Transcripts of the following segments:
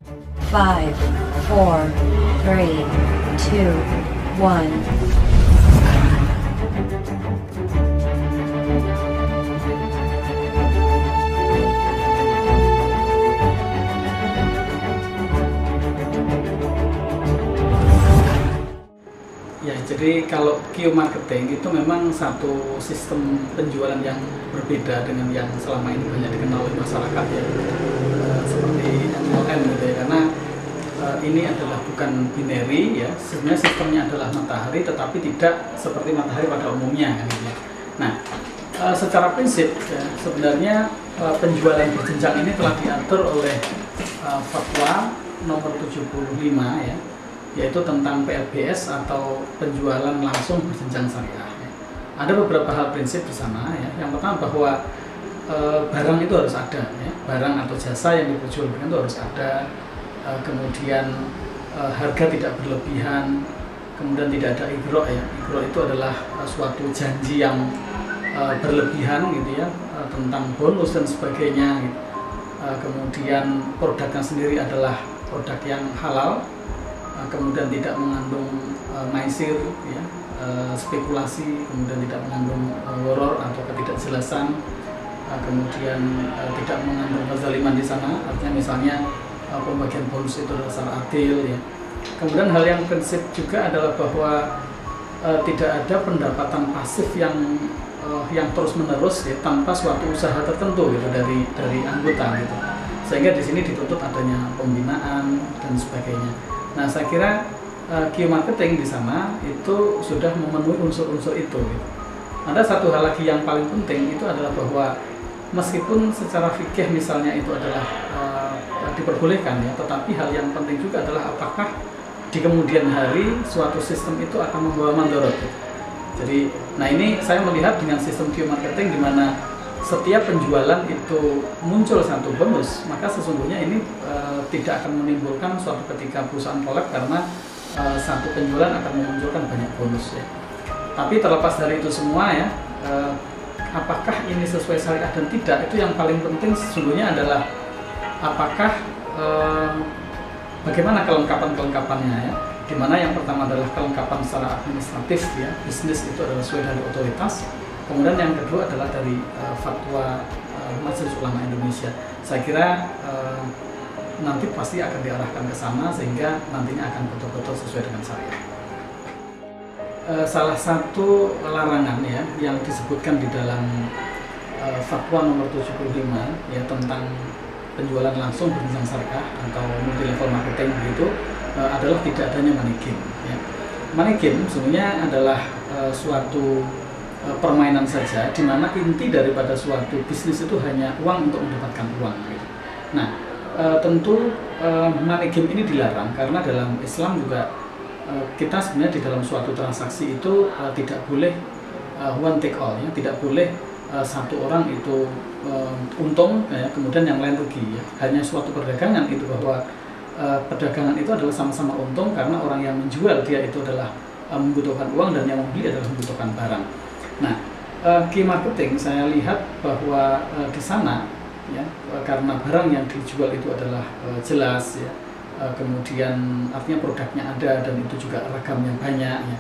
5, 4, 3, 2, 1. Ya, jadi kalau Q-marketing itu memang satu sistem penjualan yang berbeda dengan yang selama ini banyak dikenal oleh masyarakat ya, seperti MLM gitu ya, karena ini adalah bukan binary ya, sebenarnya sistemnya adalah matahari tetapi tidak seperti matahari pada umumnya kan, gitu ya. Nah, secara prinsip ya, sebenarnya penjualan berjenjang ini telah diatur oleh Fatwa nomor 75 ya, yaitu tentang PLBS atau penjualan langsung berjenjang syariah. Ada beberapa hal prinsip di sana ya. Yang pertama bahwa barang itu harus ada ya. Barang atau jasa yang diperjualbelikan itu harus ada. Kemudian harga tidak berlebihan. Kemudian tidak ada igro ya. Igro itu adalah suatu janji yang berlebihan gitu ya, tentang bonus dan sebagainya gitu. Kemudian produknya sendiri adalah produk yang halal. Kemudian tidak mengandung maisir, ya, spekulasi, kemudian tidak mengandung horor atau ketidakjelasan, kemudian tidak mengandung kezaliman di sana, artinya misalnya pembagian bonus itu adalah secara adil. Ya. Kemudian hal yang prinsip juga adalah bahwa tidak ada pendapatan pasif yang terus menerus ya, tanpa suatu usaha tertentu gitu dari anggota gitu. Sehingga di sini dituntut adanya pembinaan dan sebagainya. Nah, saya kira Q-marketing di sana itu sudah memenuhi unsur-unsur itu. Gitu. Ada satu hal lagi yang paling penting itu adalah bahwa meskipun secara fikih misalnya itu adalah diperbolehkan ya, tetapi hal yang penting juga adalah apakah di kemudian hari suatu sistem itu akan membawa mandorot. Gitu. Jadi, nah ini saya melihat dengan sistem Q-marketing di mana setiap penjualan itu muncul satu bonus, maka sesungguhnya ini tidak akan menimbulkan suatu ketika perusahaan kolab karena satu penjualan akan memunculkan banyak bonus ya. Tapi terlepas dari itu semua ya, apakah ini sesuai syariah dan tidak, itu yang paling penting sesungguhnya adalah apakah bagaimana kelengkapan-kelengkapannya ya. Dimana yang pertama adalah kelengkapan secara administratif ya, bisnis itu adalah sesuai dari otoritas. Kemudian yang kedua adalah dari fatwa Majelis Ulama Indonesia. Saya kira nanti pasti akan diarahkan ke sana sehingga nantinya akan betul-betul sesuai dengan syariah. Salah satu larangan ya yang disebutkan di dalam fatwa nomor 75 ya tentang penjualan langsung berjenjang syariah atau multi level marketing begitu adalah tidak adanya money game. Ya. Money game sebenarnya adalah suatu permainan saja, di mana inti daripada suatu bisnis itu hanya uang untuk mendapatkan uang. Gitu. Nah, tentu money game ini dilarang karena dalam Islam juga kita sebenarnya di dalam suatu transaksi itu tidak boleh one take all, ya, tidak boleh satu orang itu untung, ya, kemudian yang lain rugi. Ya. Hanya suatu perdagangan itu bahwa perdagangan itu adalah sama-sama untung karena orang yang menjual dia itu adalah membutuhkan uang dan yang membeli adalah membutuhkan barang. Nah, Q-marketing saya lihat bahwa di sana ya karena barang yang dijual itu adalah jelas ya, kemudian artinya produknya ada dan itu juga ragamnya banyak ya,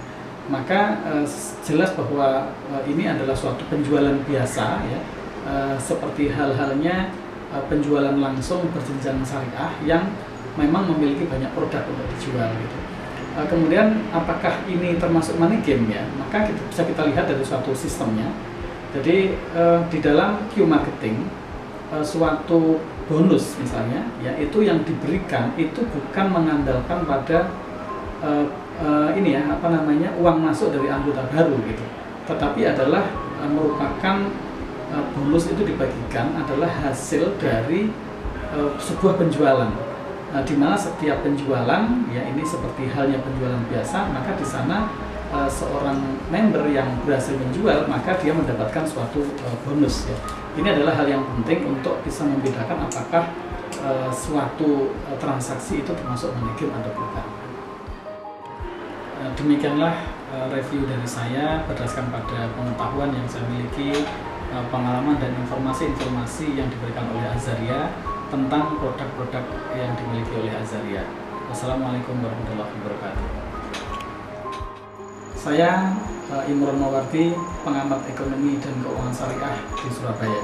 maka jelas bahwa ini adalah suatu penjualan biasa ya, seperti hal-halnya penjualan langsung berjenjang syariah yang memang memiliki banyak produk untuk dijual gitu. Kemudian apakah ini termasuk money game ya? Maka bisa kita lihat dari suatu sistemnya. Jadi di dalam Q-marketing suatu bonus misalnya, ya itu yang diberikan itu bukan mengandalkan pada ini ya apa namanya uang masuk dari anggota baru gitu, tetapi adalah merupakan bonus itu dibagikan adalah hasil dari sebuah penjualan. Di mana setiap penjualan ya ini seperti halnya penjualan biasa, maka di sana seorang member yang berhasil menjual maka dia mendapatkan suatu bonus ya. Ini adalah hal yang penting untuk bisa membedakan apakah suatu transaksi itu termasuk money game atau bukan. Demikianlah review dari saya berdasarkan pada pengetahuan yang saya miliki, pengalaman dan informasi-informasi yang diberikan oleh Azaria. tentang produk-produk yang dimiliki oleh Azaria. Wassalamualaikum warahmatullahi wabarakatuh. Saya Imron Mawardi, pengamat ekonomi dan keuangan syariah di Surabaya.